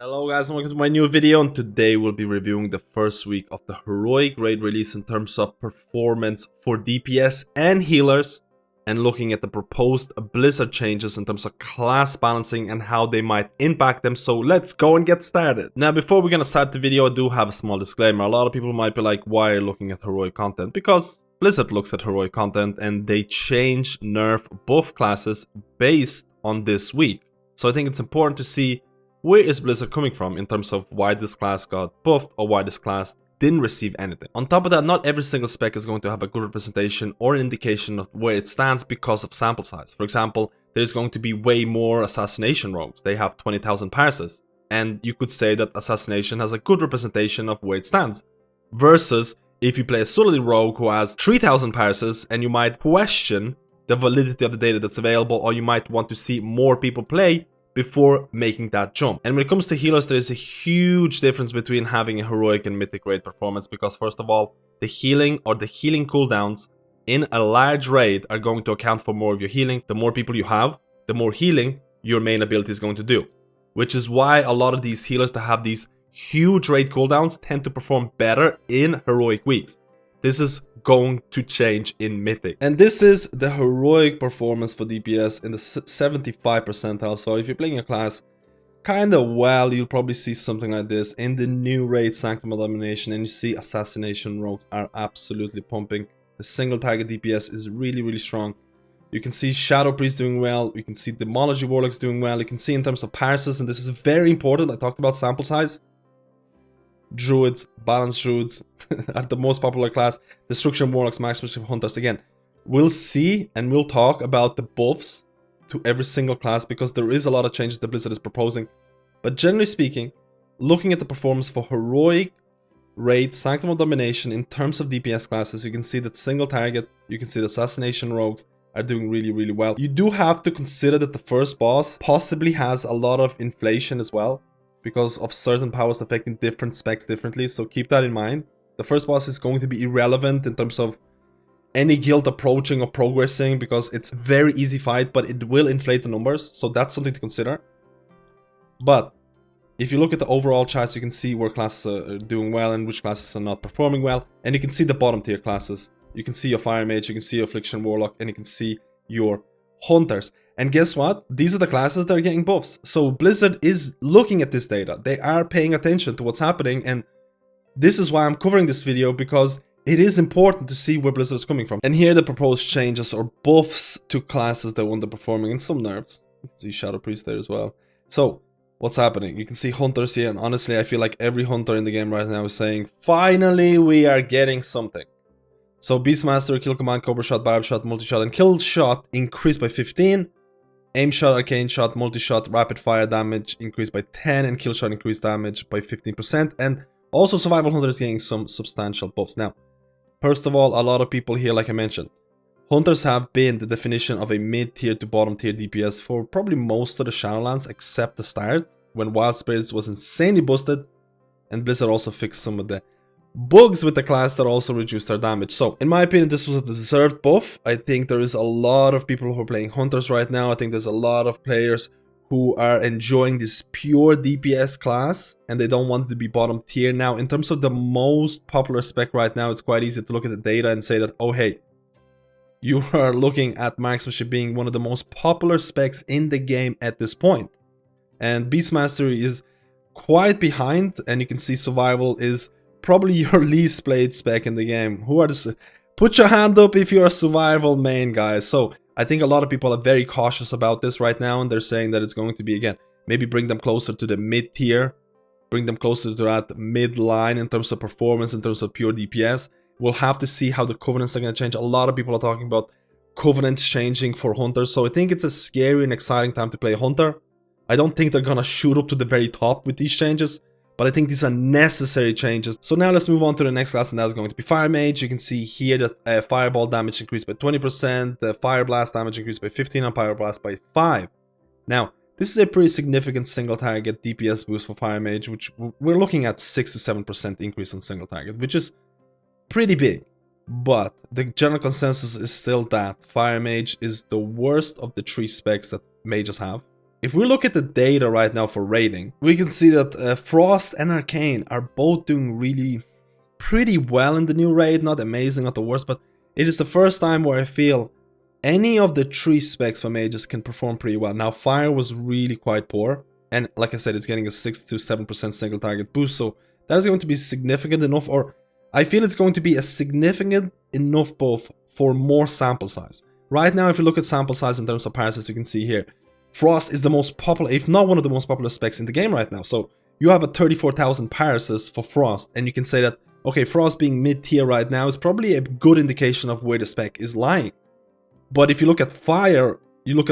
Hello guys and welcome to my new video, and today we'll be reviewing the first week of the heroic raid release in terms of performance for DPS and healers, and looking at the proposed Blizzard changes in terms of class balancing and how they might impact them. So let's go and get started. Now before we're gonna start the video, I do have a small disclaimer. A lot of people might be like, why are you looking at heroic content? Because Blizzard looks at heroic content and they change, nerf buff classes based on this week. So I think it's important to see where is Blizzard coming from in terms of why this class got buffed or why this class didn't receive anything. On top of that, not every single spec is going to have a good representation or an indication of where it stands because of sample size. For example, there's going to be way more assassination rogues. They have 20,000 parses. And you could say that assassination has a good representation of where it stands. Versus if you play a solely rogue who has 3,000 parses, and you might question the validity of the data that's available, or you might want to see more people play before making that jump. And when it comes to healers, there is a huge difference between having a heroic and mythic raid performance, because first of all, the healing cooldowns in a large raid are going to account for more of your healing. The more people you have, the more healing your main ability is going to do. Which is why a lot of these healers that have these huge raid cooldowns tend to perform better in heroic weeks. This is going to change in mythic. And this is the heroic performance for DPS in the 75 percentile. So if you're playing a class kinda well, you'll probably see something like this in the new raid Sanctum of Domination, and you see assassination rogues are absolutely pumping. The single target DPS is really strong. You can see Shadow Priest doing well, you can see Demology Warlocks doing well, you can see in terms of parses, and this is very important, I talked about sample size. Druids, balanced Druids are the most popular class. Destruction Warlocks, Marksmanship Hunters. Again, we'll see and we'll talk about the buffs to every single class, because there is a lot of changes that Blizzard is proposing. But generally speaking, looking at the performance for heroic raid Sanctum of Domination in terms of DPS classes, you can see that single target, you can see the assassination rogues are doing really well. You do have to consider that the first boss possibly has a lot of inflation as well, because of certain powers affecting different specs differently, so keep that in mind. The first boss is going to be irrelevant in terms of any guild approaching or progressing, because it's a very easy fight, but it will inflate the numbers, so that's something to consider. But if you look at the overall charts, you can see where classes are doing well and which classes are not performing well, and you can see the bottom tier classes. You can see your Fire Mage, you can see your Affliction Warlock, and you can see your Hunters. And guess what? These are the classes that are getting buffs. So Blizzard is looking at this data. They are paying attention to what's happening, and this is why I'm covering this video, because it is important to see where Blizzard is coming from. And here are the proposed changes or buffs to classes that were underperforming, and some nerfs. You can see Shadow Priest there as well. So what's happening? You can see Hunters here, and honestly I feel like every Hunter in the game right now is saying, finally we are getting something. So Beastmaster, Kill Command, Cobra Shot, Barb Shot, Multi-Shot, and Kill Shot increased by 15. Aim Shot, Arcane Shot, Multi-Shot, Rapid Fire damage increased by 10, and Kill Shot increased damage by 15%. And also Survival Hunter is getting some substantial buffs. Now, first of all, a lot of people here, like I mentioned, Hunters have been the definition of a mid-tier to bottom-tier DPS for probably most of the Shadowlands, except the start, when Wild Spirits was insanely boosted, and Blizzard also fixed some of the bugs with the class that also reduced their damage. So in my opinion, this was a deserved buff. I think there is a lot of people who are playing Hunters right now. I think there's a lot of players who are enjoying this pure DPS class, and they don't want it to be bottom tier. Now in terms of the most popular spec right now, it's quite easy to look at the data and say that, oh hey, you are looking at Marksmanship being one of the most popular specs in the game at this point, and Beast Mastery is quite behind, and you can see Survival is probably your least played spec in the game. Who are the... Put your hand up if you're a Survival main, guys. So I think a lot of people are very cautious about this right now, and they're saying that it's going to be, again, maybe bring them closer to the mid tier, bring them closer to that mid line in terms of performance, in terms of pure DPS. We'll have to see how the Covenants are going to change. A lot of people are talking about Covenants changing for Hunters, so I think it's a scary and exciting time to play Hunter. I don't think they're gonna shoot up to the very top with these changes, but I think these are necessary changes. So now let's move on to the next class, and that is going to be Fire Mage. You can see here that Fireball damage increased by 20%, the Fire Blast damage increased by 15, and Fire Blast by 5. Now, this is a pretty significant single target DPS boost for Fire Mage, which we're looking at 6 to 7% increase on single target, which is pretty big. But the general consensus is still that Fire Mage is the worst of the 3 specs that mages have. If we look at the data right now for rating, we can see that Frost and Arcane are both doing really pretty well in the new raid. Not amazing, not the worst, but it is the first time where I feel any of the 3 specs for mages can perform pretty well. Now, Fire was really quite poor, and like I said, it's getting a 6 to 7% single target boost, so that is going to be significant enough, or I feel it's going to be a significant enough buff for more sample size. Right now, if you look at sample size in terms of parses, you can see here, Frost is the most popular, if not one of the most popular specs in the game right now. So you have a 34,000 parses for Frost, and you can say that, okay, Frost being mid-tier right now is probably a good indication of where the spec is lying. But if you look at Fire,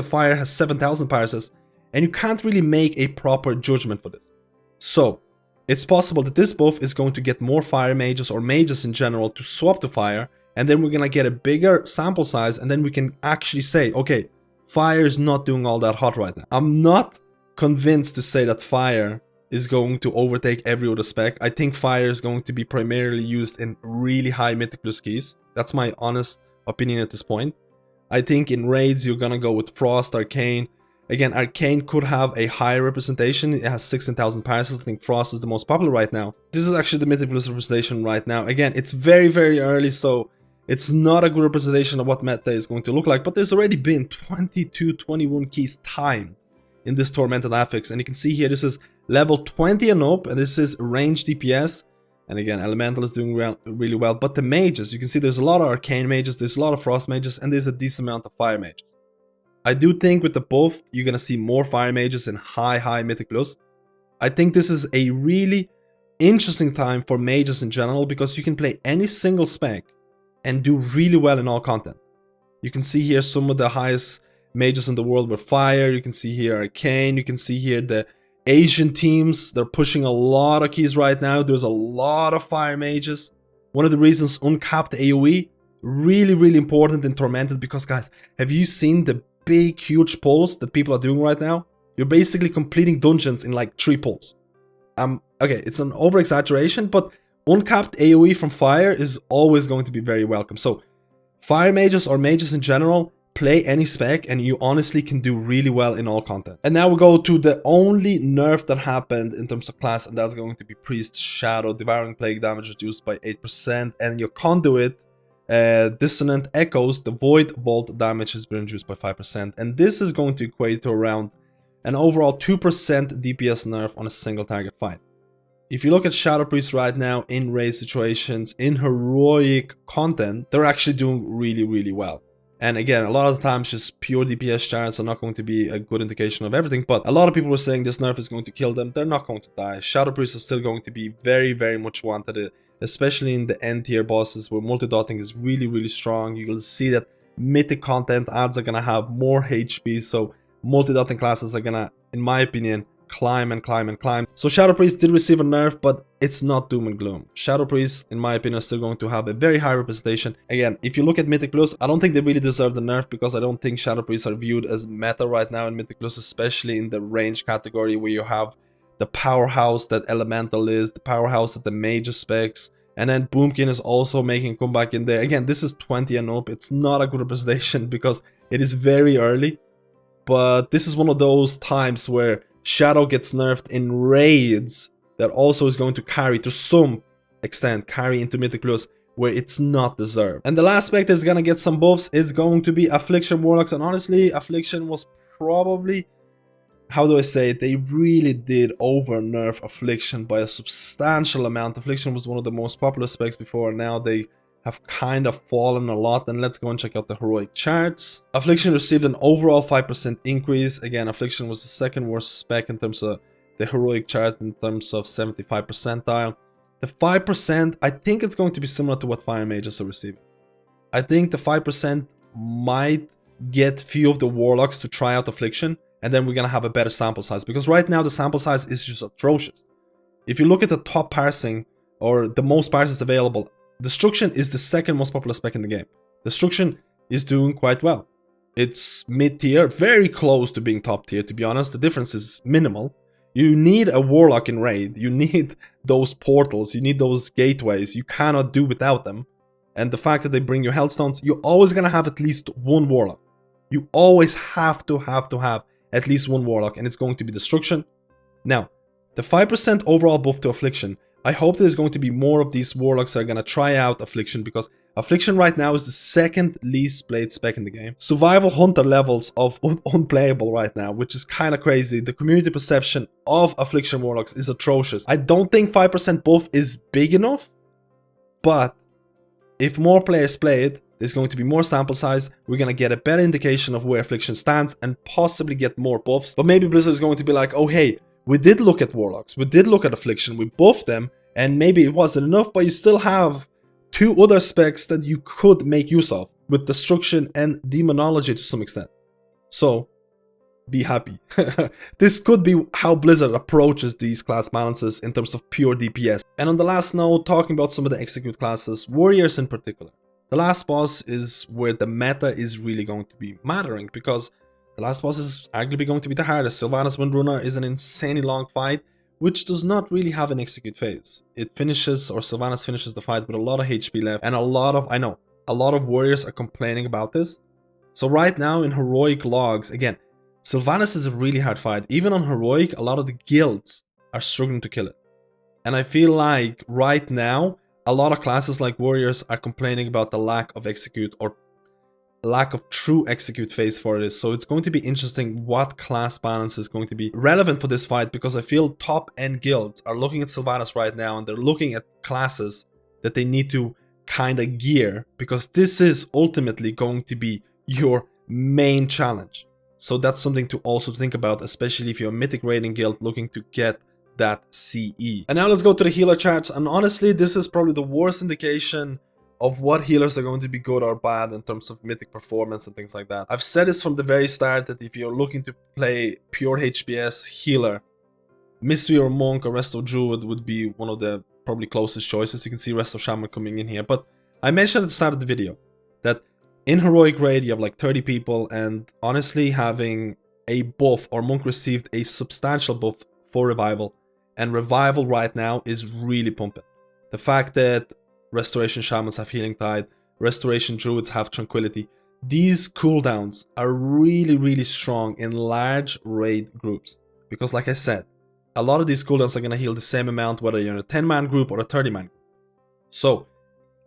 Fire has 7,000 parses, and you can't really make a proper judgment for this. So it's possible that this buff is going to get more Fire mages or mages in general to swap to Fire, and then we're gonna get a bigger sample size, and then we can actually say, okay, Fire is not doing all that hot right now. I'm not convinced to say that Fire is going to overtake every other spec. I think Fire is going to be primarily used in really high Mythic Plus keys. That's my honest opinion at this point. I think in raids you're gonna go with Frost, Arcane. Again, Arcane could have a higher representation. It has 16,000 parses. I think Frost is the most popular right now. This is actually the Mythic Plus representation right now. Again, it's very, very early, so it's not a good representation of what meta is going to look like, but there's already been 22, 21 keys timed in this Tormented Affix, and you can see here this is level 20 and up, and this is range DPS, and again, Elemental is doing really well, but the mages, you can see there's a lot of Arcane mages, there's a lot of Frost mages, and there's a decent amount of Fire mages. I do think with the buff, you're gonna see more Fire mages in high Mythic Plus. I think this is a really interesting time for mages in general, because you can play any single spec and do really well in all content. You can see here some of the highest mages in the world with Fire, you can see here Arcane, you can see here the Asian teams, they're pushing a lot of keys right now, there's a lot of Fire mages. One of the reasons uncapped AoE, really important in Tormented, because guys, have you seen the big huge pulls that people are doing right now? You're basically completing dungeons in like 3 pulls. Okay, it's an over exaggeration, but uncapped AoE from Fire is always going to be very welcome. So Fire mages or mages in general, play any spec and you honestly can do really well in all content. And now we go to the only nerf that happened in terms of class, and that's going to be Priest Shadow. Devouring Plague damage reduced by 8%, and your Conduit Dissonant Echoes, the Void Bolt damage has been reduced by 5%, and this is going to equate to around an overall 2% DPS nerf on a single target fight. If you look at Shadow Priest right now in raid situations, in heroic content, they're actually doing really well. And again, a lot of the times just pure DPS charts are not going to be a good indication of everything, but a lot of people were saying this nerf is going to kill them. They're not going to die. Shadow Priests are still going to be very much wanted, especially in the end tier bosses where multi-dotting is really strong. You'll see that mythic content ads are gonna have more HP, so multi-dotting classes are gonna, in my opinion, climb and climb. So Shadow Priest did receive a nerf, but it's not doom and gloom. Shadow Priest, in my opinion, is still going to have a very high representation. Again, if you look at Mythic Plus, I don't think they really deserve the nerf, because I don't think Shadow Priests are viewed as meta right now in Mythic Plus, especially in the range category where you have the powerhouse that Elemental is, the powerhouse that the Mage specs, and then Boomkin is also making a comeback in there. Again, this is 20 and up. It's not a good representation because it is very early, but this is one of those times where Shadow gets nerfed in raids that also is going to carry, to some extent, carry into Mythic Plus where it's not deserved. And the last spec is gonna get some buffs. It's going to be Affliction Warlocks, and honestly, Affliction was probably, how do I say it, they really did over nerf Affliction by a substantial amount. Affliction was one of the most popular specs before, and now they have kind of fallen a lot. And let's go and check out the heroic charts. Affliction received an overall 5% increase. Again, Affliction was the second worst spec in terms of the heroic chart in terms of 75 percentile. The 5%, I think it's going to be similar to what Fire Mages are receiving. I think the 5% might get few of the Warlocks to try out Affliction, and then we're gonna have a better sample size, because right now the sample size is just atrocious. If you look at the top parsing, or the most parses available, Destruction is the second most popular spec in the game. Destruction is doing quite well. It's mid-tier, very close to being top tier, to be honest. The difference is minimal. You need a Warlock in raid, you need those portals, you need those gateways, you cannot do without them. And the fact that they bring you Hellstones, you're always gonna have at least one Warlock. You always have to have at least one Warlock, and it's going to be Destruction. Now, the 5% overall buff to Affliction, I hope there's going to be more of these Warlocks that are going to try out Affliction, because Affliction right now is the second least played spec in the game. Survival Hunter levels of unplayable right now, which is kind of crazy. The community perception of Affliction Warlocks is atrocious. I don't think 5% buff is big enough, but if more players play it, there's going to be more sample size, we're going to get a better indication of where Affliction stands and possibly get more buffs. But maybe Blizzard is going to be like, oh hey, we did look at Warlocks, we did look at Affliction, we buffed them, and maybe it wasn't enough, but you still have 2 other specs that you could make use of, with Destruction and Demonology to some extent. So, be happy. This could be how Blizzard approaches these class balances in terms of pure DPS. And on the last note, talking about some of the execute classes, Warriors in particular. The last boss is where the meta is really going to be mattering, because the last boss is arguably going to be the hardest. Sylvanas Windrunner is an insanely long fight, which does not really have an execute phase. It finishes, or Sylvanas finishes the fight with a lot of HP left, and a lot of Warriors are complaining about this. So right now in Heroic logs, again, Sylvanas is a really hard fight. Even on Heroic, a lot of the guilds are struggling to kill it. And I feel like right now, a lot of classes like Warriors are complaining about the lack of execute, or lack of true execute phase for this. So it's going to be interesting what class balance is going to be relevant for this fight, because I feel top end guilds are looking at Sylvanas right now and they're looking at classes that they need to kind of gear, because this is ultimately going to be your main challenge. So that's something to also think about, especially if you're a mythic raiding guild looking to get that CE. And now let's go to the healer charts, and honestly this is probably the worst indication of what healers are going to be good or bad in terms of mythic performance and things like that. I've said this from the very start that if you're looking to play pure HPS healer, Mistweaver Monk or Resto Druid would be one of the probably closest choices. You can see Resto Shaman coming in here, but I mentioned at the start of the video that in Heroic Raid you have like 30 people, and honestly having a buff, or Monk received a substantial buff for Revival, and Revival right now is really pumping. The fact that Restoration Shamans have Healing Tide, Restoration Druids have Tranquility, these cooldowns are really strong in large raid groups. Because like I said, a lot of these cooldowns are going to heal the same amount whether you're in a 10-man group or a 30-man group. So,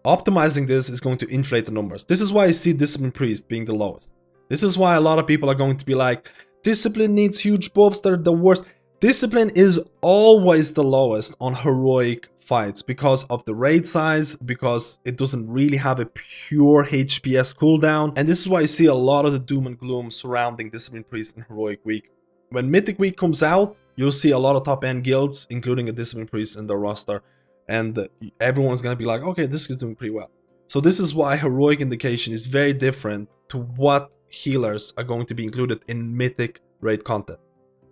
optimizing this is going to inflate the numbers. This is why you see Discipline Priest being the lowest. This is why a lot of people are going to be like, Discipline needs huge buffs, they're the worst. Discipline is always the lowest on Heroic fights because of the raid size, because it doesn't really have a pure HPS cooldown, and this is why you see a lot of the doom and gloom surrounding Discipline Priest in Heroic Week. When Mythic Week comes out, you'll see a lot of top end guilds, including a Discipline Priest in their roster, and everyone's gonna be like, okay, this is doing pretty well. So this is why Heroic indication is very different to what healers are going to be included in Mythic raid content.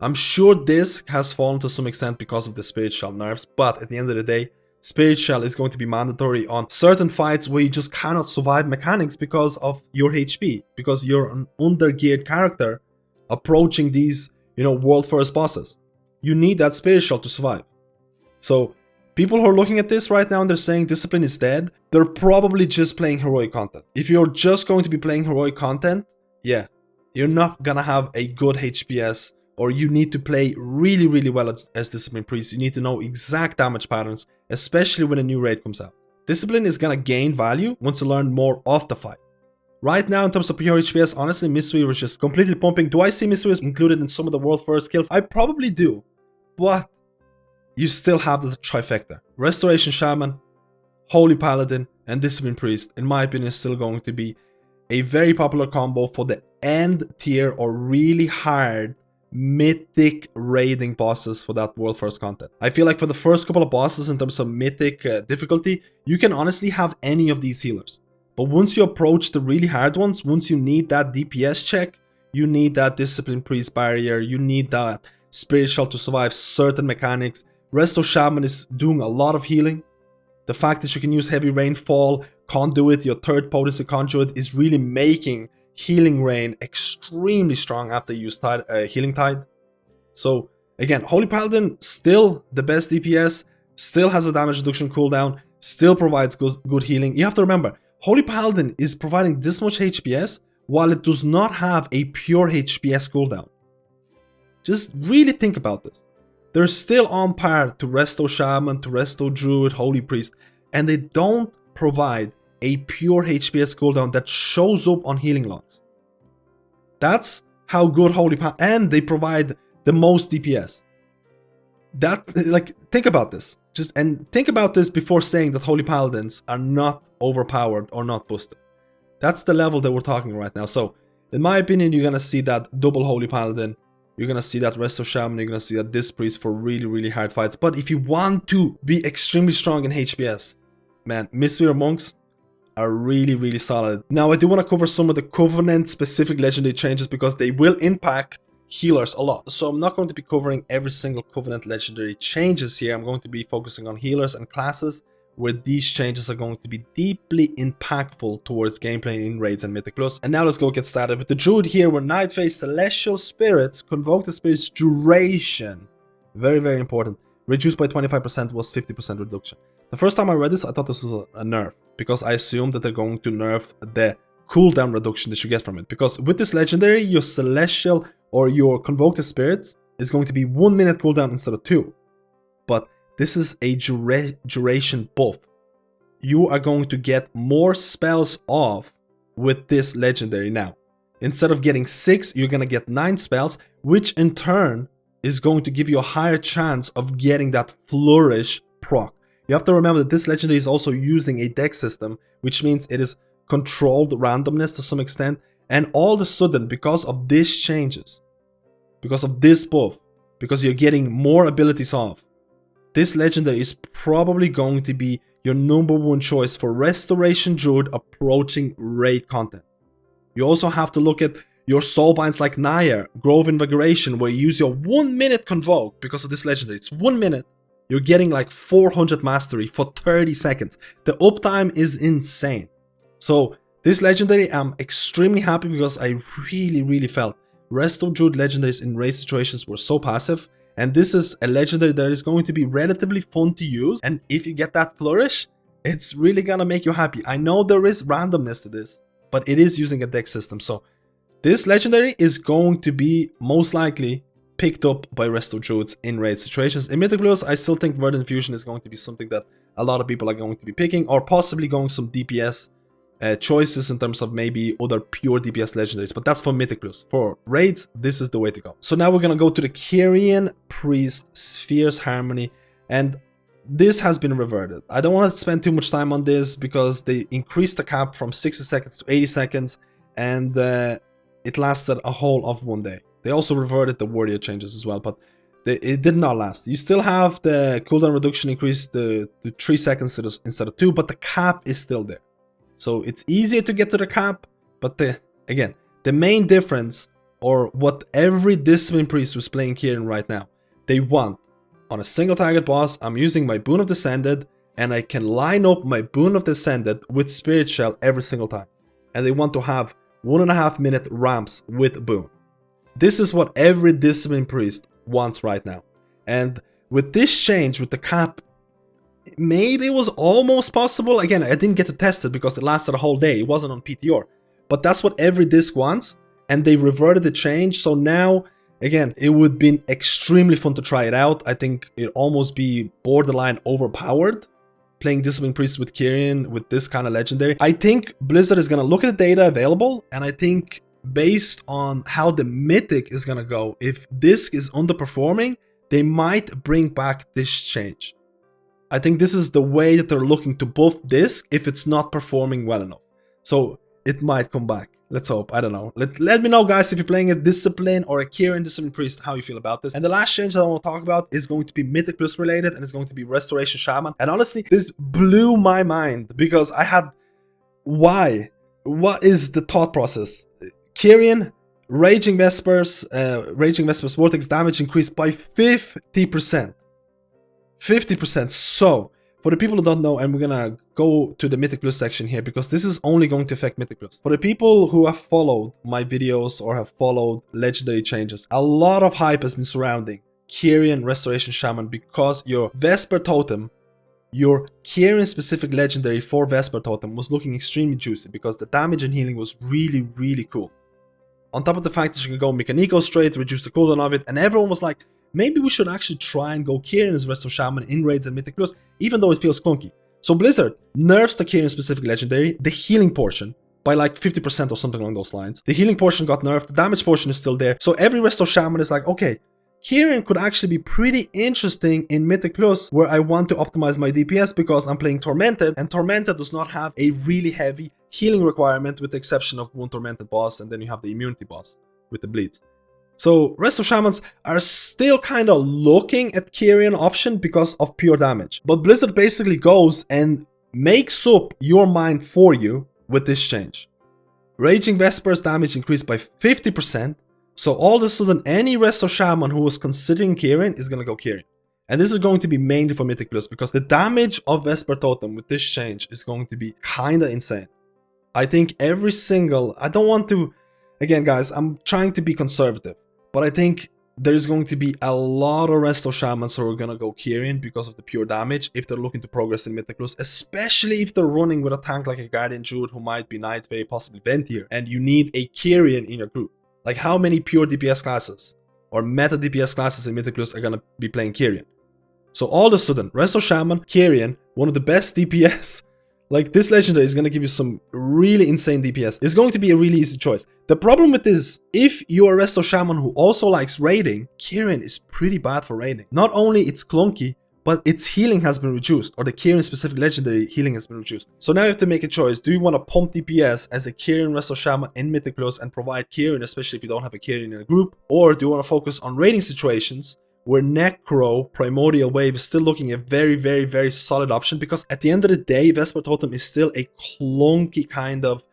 I'm sure this has fallen to some extent because of the Spirit Shell nerfs, but at the end of the day, Spirit Shell is going to be mandatory on certain fights where you just cannot survive mechanics because of your HP, because you're an undergeared character approaching these, world first bosses. You need that Spirit Shell to survive. So, people who are looking at this right now and they're saying Discipline is dead, they're probably just playing Heroic content. If you're just going to be playing Heroic content, yeah, you're not gonna have a good HPS, or you need to play really well as Discipline Priest. You need to know exact damage patterns, especially when a new raid comes out. Discipline is gonna gain value once you learn more of the fight. Right now, in terms of pure HPS, honestly, Mistweaver is just completely pumping. Do I see Mistweaver included in some of the world first skills? I probably do, but you still have the trifecta. Restoration Shaman, Holy Paladin, and Discipline Priest, in my opinion, is still going to be a very popular combo for the end tier or really hard mythic raiding bosses for that world first content. I feel like for the first couple of bosses in terms of mythic difficulty, you can honestly have any of these healers. But once you approach the really hard ones, once you need that DPS check, you need that Discipline Priest barrier, you need that Spirit Shell to survive certain mechanics. Resto Shaman is doing a lot of healing. The fact that you can use Heavy Rainfall, Conduit, your third potency Conduit is really making Healing Rain extremely strong after you use Healing Tide. So again, Holy Paladin still the best DPS, still has a damage reduction cooldown, still provides good healing. You have to remember, Holy Paladin is providing this much HPS while it does not have a pure HPS cooldown. Just really think about this. They're still on par to Resto Shaman, to Resto Druid, Holy Priest, and they don't provide a pure HPS cooldown that shows up on healing logs. That's how good Holy Paladin, and they provide the most DPS. That, like, think about this. And think about this before saying that Holy Paladins are not overpowered or not boosted. That's the level that we're talking right now. So, in my opinion, you're gonna see that double Holy Paladin, you're gonna see that Resto Shaman, you're gonna see that this priest for really, really hard fights. But if you want to be extremely strong in HPS, man, Mistweaver monks are really, really solid. Now, I do want to cover some of the Covenant-specific legendary changes because they will impact healers a lot. So I'm not going to be covering every single Covenant legendary changes here. I'm going to be focusing on healers and classes where these changes are going to be deeply impactful towards gameplay in Raids and Mythic Plus. And now let's go get started with the Druid here, where Night Phase Celestial Spirits convoke the spirit's duration. Very, very important. Reduced by 25% was 50% reduction. The first time I read this, I thought this was a nerf, because I assumed that they're going to nerf the cooldown reduction that you get from it. Because with this legendary, your Celestial or your Convoked Spirits is going to be 1 minute cooldown instead of 2. But this is a duration buff. You are going to get more spells off with this legendary now. Instead of getting 6, you're going to get 9 spells, which in turn is going to give you a higher chance of getting that Flourish proc. You have to remember that this legendary is also using a deck system, which means it is controlled randomness to some extent. And all of a sudden, because of these changes, because of this buff, because you're getting more abilities off, this legendary is probably going to be your #1 choice for Restoration Druid approaching raid content. You also have to look at your soulbinds like Naya, Grove Invigoration, where you use your 1 minute convoke because of this legendary. It's 1 minute. You're getting like 400 mastery for 30 seconds. The uptime is insane. So this legendary, I'm extremely happy because I really felt Resto Druid legendaries in raid situations were so passive. And this is a legendary that is going to be relatively fun to use. And if you get that Flourish, it's really gonna make you happy. I know there is randomness to this, but it is using a deck system. So this legendary is going to be most likely picked up by Resto Druids in raid situations. In Mythic Plus, I still think Verdant Fusion is going to be something that a lot of people are going to be picking, or possibly going some DPS choices in terms of maybe other pure DPS legendaries, but that's for Mythic Plus. For raids, this is the way to go. So now we're gonna go to the Kyrian Priest Sphere's Harmony, and this has been reverted. I don't want to spend too much time on this because they increased the cap from 60 seconds to 80 seconds, and it lasted a whole of 1 day. They also reverted the warrior changes as well, but it did not last. You still have the cooldown reduction increased to 3 seconds instead of 2, but the cap is still there. So it's easier to get to the cap, but again, the main difference, or what every Discipline Priest who's playing Kyrian right now, they want, on a single target boss, I'm using my Boon of Descended, and I can line up my Boon of Descended with Spirit Shell every single time. And they want to have 1.5 minute ramps with Boon. This is what every Discipline Priest wants right now. And with this change, with the cap, maybe it was almost possible. Again, I didn't get to test it because it lasted a whole day. It wasn't on PTR. But that's what every disc wants. And they reverted the change. So now, again, it would be extremely fun to try it out. I think it'd almost be borderline overpowered playing Discipline Priest with Kyrian with this kind of legendary. I think Blizzard is going to look at the data available. And I think based on how the Mythic is going to go, if Disc is underperforming, they might bring back this change. I think this is the way that they're looking to buff Disc if it's not performing well enough. So it might come back. Let's hope. I don't know. Let me know, guys, if you're playing a Discipline or a Kyrian Discipline Priest, how you feel about this. And the last change that I want to talk about is going to be Mythic Plus related, and it's going to be Restoration Shaman. And honestly, this blew my mind because I had... Why? What is the thought process? Kyrian, Raging Vespers Vortex damage increased by 50%. 50%. So, for the people who don't know, and we're gonna go to the Mythic Plus section here because this is only going to affect Mythic Plus. For the people who have followed my videos or have followed legendary changes, a lot of hype has been surrounding Kyrian Restoration Shaman because your Vesper Totem, your Kyrian specific legendary for Vesper Totem was looking extremely juicy because the damage and healing was really cool. On top of the fact that you can go Mechanico straight, reduce the cooldown of it, and everyone was like, maybe we should actually try and go Kyrian as Resto Shaman in raids and Mythic Plus, even though it feels clunky. So Blizzard nerfs the Kyrian specific legendary, the healing portion, by like 50% or something along those lines. The healing portion got nerfed, the damage portion is still there. So every Resto Shaman is like, okay, Kyrian could actually be pretty interesting in Mythic Plus, where I want to optimize my DPS because I'm playing Tormented, and Tormented does not have a really heavy healing requirement with the exception of one Tormented boss, and then you have the immunity boss with the bleeds. So Resto Shamans are still kind of looking at Kyrian option because of pure damage. But Blizzard basically goes and makes up your mind for you with this change. Raging Vesper's damage increased by 50%. So all of a sudden, any Resto Shaman who was considering Kyrian is going to go Kyrian. And this is going to be mainly for Mythic Plus because the damage of Vesper Totem with this change is going to be kind of insane. I think every single... I don't want to... Again, guys, I'm trying to be conservative. But I think there's going to be a lot of Resto Shamans who are going to go Kyrian because of the pure damage if they're looking to progress in Mythic Plus, especially if they're running with a tank like a Guardian Druid who might be Night Fae, possibly Ventier, and you need a Kyrian in your group. Like, how many pure DPS classes or meta DPS classes in Mythic Plus are going to be playing Kyrian? So all of a sudden, Resto Shaman, Kyrian, one of the best DPS, like this legendary is going to give you some really insane DPS. It's going to be a really easy choice. The problem with this, if you're a Resto Shaman who also likes raiding, Kyrian is pretty bad for raiding. Not only it's clunky, but its healing has been reduced, or the Kyrian specific legendary healing has been reduced. So now you have to make a choice. Do you want to pump DPS as a Kyrian Resto Shaman in Mythic Plus and provide Kyrian, especially if you don't have a Kyrian in a group? Or do you want to focus on raiding situations where Necro Primordial Wave is still looking a very, very, very solid option? Because at the end of the day, Vesper Totem is still a clunky kind of...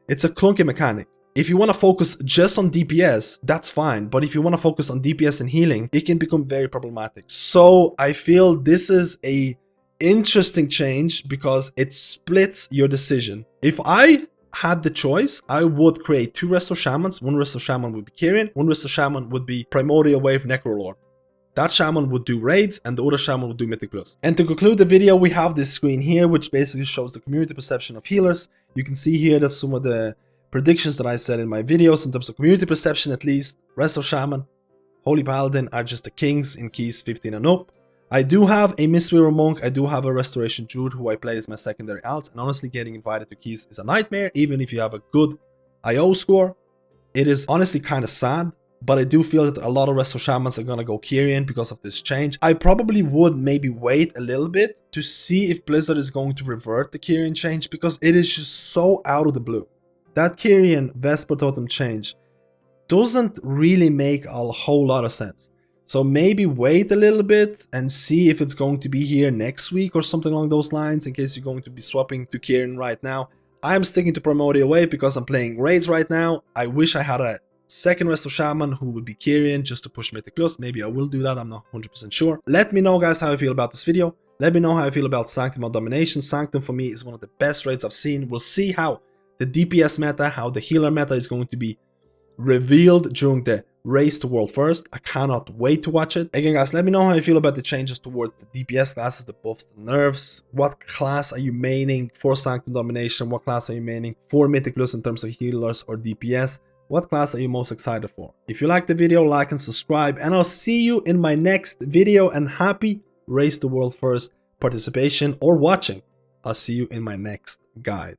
It's a clunky mechanic. If you want to focus just on DPS, that's fine. But if you want to focus on DPS and healing, it can become very problematic. So I feel this is a interesting change because it splits your decision. If I had the choice, I would create two Resto Shamans. One Resto Shaman would be Kyrian. One Resto Shaman would be Primordial Wave Necrolord. That Shaman would do raids and the other Shaman would do Mythic Plus. And to conclude the video, we have this screen here, which basically shows the community perception of healers. You can see here that some of the predictions that I said in my videos in terms of community perception, at least, Resto Shaman, Holy Paladin are just the kings in keys 15 and up. I do have a Mistweaver Monk, I do have a Restoration Druid who I play as my secondary alts, and honestly getting invited to keys is a nightmare, even if you have a good IO score. It is honestly kind of sad, but I do feel that a lot of Resto Shamans are gonna go Kyrian because of this change. I probably would maybe wait a little bit to see if Blizzard is going to revert the Kyrian change because it is just so out of the blue. That Kyrian Vesper Totem change doesn't really make a whole lot of sense. So maybe wait a little bit and see if it's going to be here next week or something along those lines in case you're going to be swapping to Kyrian right now. I'm sticking to Primordial Wave because I'm playing raids right now. I wish I had a second Resto Shaman who would be Kyrian just to push Mythic Plus. Maybe I will do that, I'm not 100% sure. Let me know, guys, how you feel about this video. Let me know how you feel about Sanctum of Domination. Sanctum for me is one of the best raids I've seen. We'll see how the DPS meta, how the healer meta is going to be revealed during the race to World First. I cannot wait to watch it. Again, guys, let me know how you feel about the changes towards the DPS classes, the buffs, the nerfs. What class are you maining for Sanctum Domination? What class are you maining for Mythic Plus in terms of healers or DPS? What class are you most excited for? If you like the video, like and subscribe, and I'll see you in my next video, and happy Race to World First participation or watching. I'll see you in my next guide.